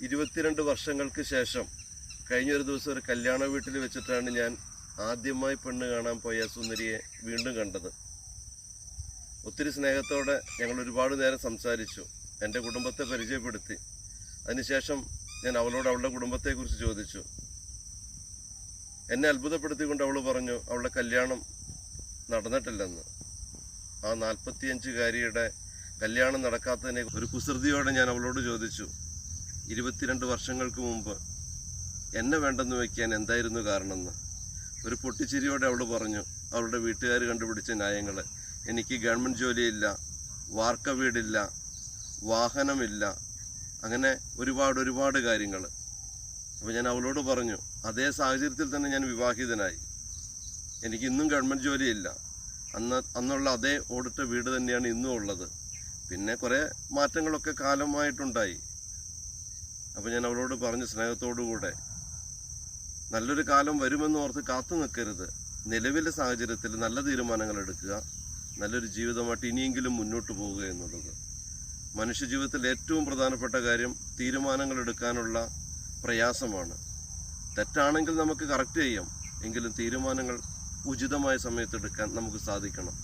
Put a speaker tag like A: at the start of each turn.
A: 22 വർഷങ്ങൾക്ക് ശേഷം കഴിഞ്ഞൊരു ദിവസം ഒരു കല്യാണ വീട്ടിൽ വെച്ചിട്ടാണ് ഞാൻ ആദ്യമായി പെണ്ണ് കാണാൻ പോയ സുന്ദരിയെ വീണ്ടും കണ്ടത്. ഒത്തിരി സ്നേഹത്തോടെ ഞങ്ങൾ ഒരുപാട് നേരം സംസാരിച്ചു. എൻ്റെ കുടുംബത്തെ പരിചയപ്പെടുത്തി. അതിനുശേഷം ഞാൻ അവളോട് അവളുടെ കുടുംബത്തെക്കുറിച്ച് ചോദിച്ചു. എന്നെ അത്ഭുതപ്പെടുത്തിക്കൊണ്ട് അവൾ പറഞ്ഞു അവളുടെ കല്യാണം നടന്നിട്ടില്ലെന്ന്. ആ 45-കാരിയുടെ കല്യാണം നടക്കാത്തതിനെ ഒരു കുസൃതിയോടെ ഞാൻ അവളോട് ചോദിച്ചു, 22 വർഷങ്ങൾക്ക് മുമ്പ് എന്നെ വേണ്ടെന്ന് വയ്ക്കാൻ എന്തായിരുന്നു കാരണമെന്ന്. ഒരു പൊട്ടിച്ചിരിയോടെ അവൾ പറഞ്ഞു അവളുടെ വീട്ടുകാർ കണ്ടുപിടിച്ച ന്യായങ്ങൾ. എനിക്ക് ഗവൺമെൻറ് ജോലിയില്ല, വാർക്ക വീടില്ല, വാഹനമില്ല, അങ്ങനെ ഒരുപാട് കാര്യങ്ങൾ. അപ്പോൾ ഞാൻ അവളോട് പറഞ്ഞു, അതേ സാഹചര്യത്തിൽ തന്നെ ഞാൻ വിവാഹിതനായി. എനിക്കിന്നും ഗവൺമെൻറ് ജോലിയില്ല. അന്നുള്ള അതേ ഓടിട്ട വീട് തന്നെയാണ് ഇന്നും ഉള്ളത്. പിന്നെ കുറേ മാറ്റങ്ങളൊക്കെ കാലമായിട്ടുണ്ടായി. അപ്പോൾ ഞാൻ അവളോട് പറഞ്ഞു സ്നേഹത്തോടുകൂടെ, നല്ലൊരു കാലം വരുമെന്ന് ഓർത്ത് കാത്തു നിൽക്കരുത്. നിലവിലെ സാഹചര്യത്തിൽ നല്ല തീരുമാനങ്ങൾ എടുക്കുക, നല്ലൊരു ജീവിതമായിട്ട് ഇനിയെങ്കിലും മുന്നോട്ട് പോവുക എന്നുള്ളത്. മനുഷ്യജീവിതത്തിൽ ഏറ്റവും പ്രധാനപ്പെട്ട കാര്യം തീരുമാനങ്ങൾ എടുക്കാനുള്ള പ്രയാസമാണ്. തെറ്റാണെങ്കിൽ നമുക്ക് കറക്റ്റ് ചെയ്യാം, എങ്കിലും തീരുമാനങ്ങൾ ഉചിതമായ സമയത്ത് എടുക്കാൻ നമുക്ക് സാധിക്കണം.